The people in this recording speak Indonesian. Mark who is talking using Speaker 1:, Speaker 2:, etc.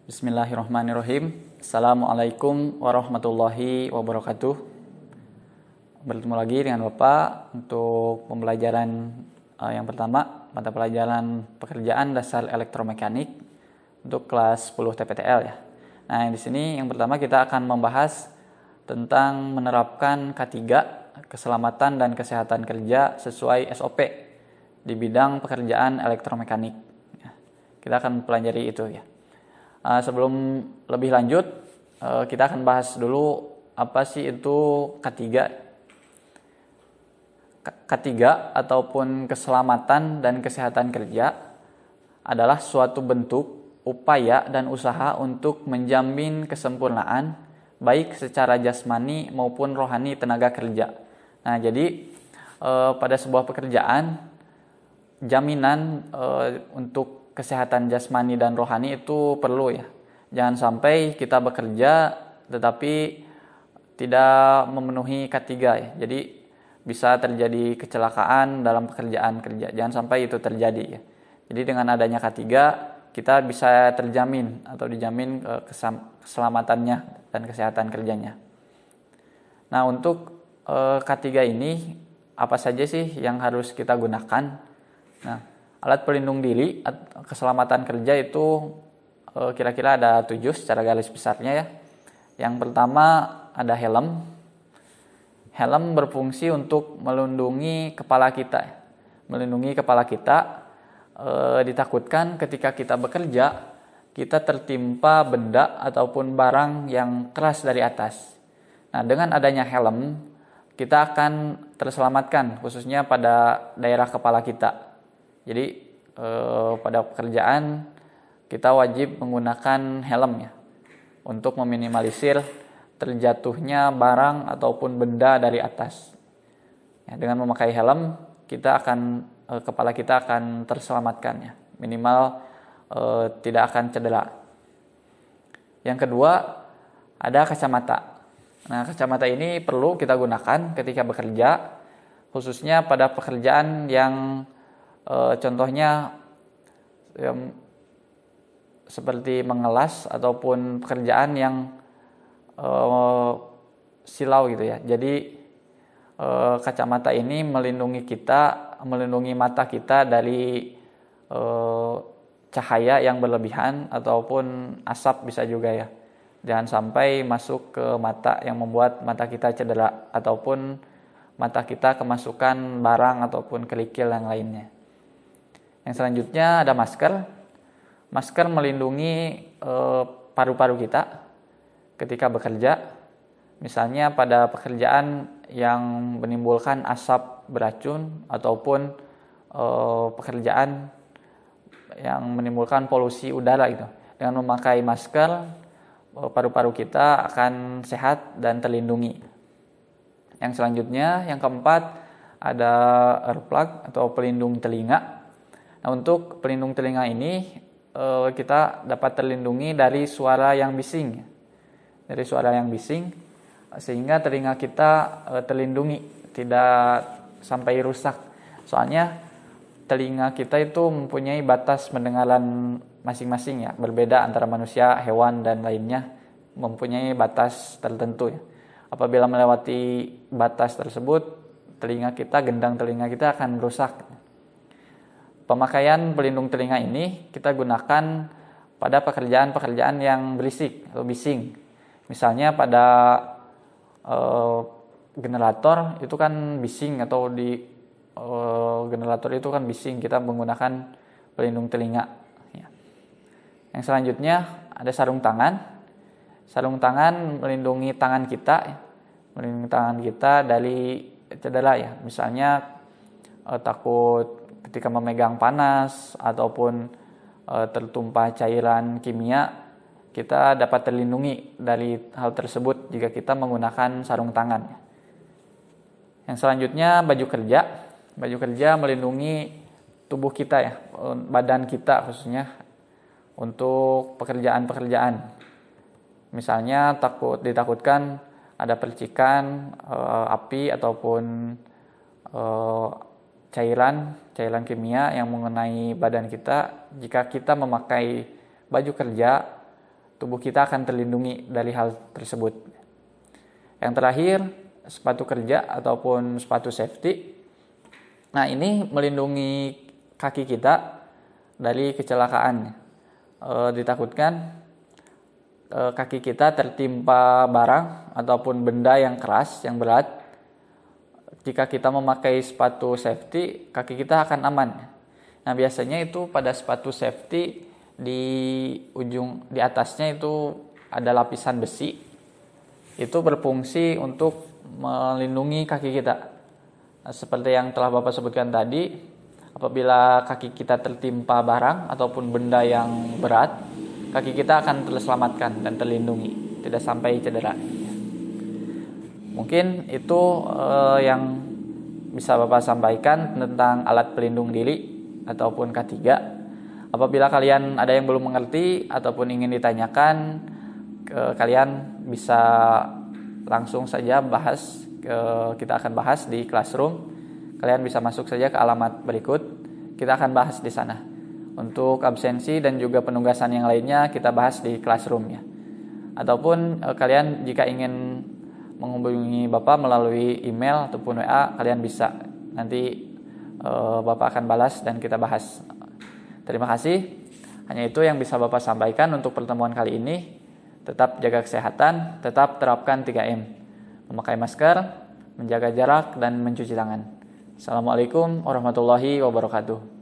Speaker 1: Bismillahirrahmanirrahim. Assalamualaikum warahmatullahi wabarakatuh. Bertemu lagi dengan Bapak untuk pembelajaran yang pertama, mata pelajaran pekerjaan dasar elektromekanik untuk kelas 10 TPTL ya. Nah, di sini yang pertama kita akan membahas tentang menerapkan K3, keselamatan dan kesehatan kerja sesuai SOP di bidang pekerjaan elektromekanik. Kita akan pelajari itu ya. Sebelum lebih lanjut, kita akan bahas dulu apa sih itu K3. K3 ataupun keselamatan dan kesehatan kerja adalah suatu bentuk upaya dan usaha untuk menjamin kesempurnaan baik secara jasmani maupun rohani tenaga kerja. Nah, jadi pada sebuah pekerjaan jaminan untuk kesehatan jasmani dan rohani itu perlu ya. Jangan sampai kita bekerja tetapi tidak memenuhi K3 ya. Jadi bisa terjadi kecelakaan dalam pekerjaan kerja. Jangan sampai itu terjadi ya. Jadi dengan adanya K3 kita bisa terjamin atau dijamin keselamatannya dan kesehatan kerjanya. Nah, untuk K3 ini apa saja sih yang harus kita gunakan? Nah, alat pelindung diri keselamatan kerja itu kira-kira ada 7 secara garis besarnya ya. Yang pertama ada helm. Helm berfungsi untuk melindungi kepala kita. Melindungi kepala kita ditakutkan ketika kita bekerja kita tertimpa benda ataupun barang yang keras dari atas. Nah, dengan adanya helm kita akan terselamatkan khususnya pada daerah kepala kita. Jadi pada pekerjaan kita wajib menggunakan helm ya untuk meminimalisir terjatuhnya barang ataupun benda dari atas. Ya, dengan memakai helm kepala kita akan terselamatkan ya, minimal tidak akan cedera. Yang kedua ada kacamata. Nah, kacamata ini perlu kita gunakan ketika bekerja, khususnya pada pekerjaan yang contohnya seperti mengelas ataupun pekerjaan yang silau gitu ya. Jadi kacamata ini melindungi mata kita dari cahaya yang berlebihan ataupun asap bisa juga ya. Jangan sampai masuk ke mata yang membuat mata kita cedera ataupun mata kita kemasukan barang ataupun kerikil yang lainnya. Yang selanjutnya ada masker. Masker melindungi paru-paru kita ketika bekerja. Misalnya pada pekerjaan yang menimbulkan asap beracun ataupun pekerjaan yang menimbulkan polusi udara gitu. Dengan memakai masker, paru-paru kita akan sehat dan terlindungi. Yang selanjutnya, yang keempat ada earplug atau pelindung telinga. Nah, untuk pelindung telinga ini kita dapat terlindungi dari suara yang bising. Dari suara yang bising sehingga telinga kita terlindungi, tidak sampai rusak. Soalnya telinga kita itu mempunyai batas pendengaran masing-masing ya, berbeda antara manusia, hewan dan lainnya mempunyai batas tertentu ya. Apabila melewati batas tersebut, gendang telinga kita akan rusak. Pemakaian pelindung telinga ini kita gunakan pada pekerjaan-pekerjaan yang berisik atau bising. Misalnya pada generator itu kan bising atau di generator itu kan bising, kita menggunakan pelindung telinga. Ya. Yang selanjutnya ada sarung tangan. Sarung tangan melindungi tangan kita dari cedera ya. Misalnya takut ketika memegang panas ataupun tertumpah cairan kimia, kita dapat terlindungi dari hal tersebut jika kita menggunakan sarung tangan. Yang selanjutnya baju kerja. Baju kerja melindungi tubuh kita ya, badan kita khususnya untuk pekerjaan-pekerjaan. Misalnya ditakutkan ada percikan api ataupun cairan kimia yang mengenai badan kita. Jika kita memakai baju kerja tubuh kita akan terlindungi dari hal tersebut. Yang terakhir, sepatu kerja ataupun sepatu safety. Nah, ini melindungi kaki kita dari kecelakaan. Ditakutkan kaki kita tertimpa barang ataupun benda yang keras, yang berat. Jika kita memakai sepatu safety, kaki kita akan aman. Nah, biasanya itu pada sepatu safety di atasnya itu ada lapisan besi. Itu berfungsi untuk melindungi kaki kita. Nah, seperti yang telah Bapak sebutkan tadi, apabila kaki kita tertimpa barang ataupun benda yang berat, kaki kita akan terselamatkan dan terlindungi, tidak sampai cedera. Mungkin itu yang bisa Bapak sampaikan tentang alat pelindung diri ataupun K3. Apabila kalian ada yang belum mengerti ataupun ingin ditanyakan, kalian bisa langsung saja bahas. Kita akan bahas di Classroom. Kalian bisa masuk saja ke alamat berikut. Kita akan bahas di sana. Untuk absensi dan juga penugasan yang lainnya kita bahas di Classroom ya. Ataupun kalian jika ingin menghubungi Bapak melalui email ataupun WA, kalian bisa. Nanti Bapak akan balas dan kita bahas. Terima kasih. Hanya itu yang bisa Bapak sampaikan untuk pertemuan kali ini. Tetap jaga kesehatan, tetap terapkan 3M. Memakai masker, menjaga jarak, dan mencuci tangan. Assalamualaikum warahmatullahi wabarakatuh.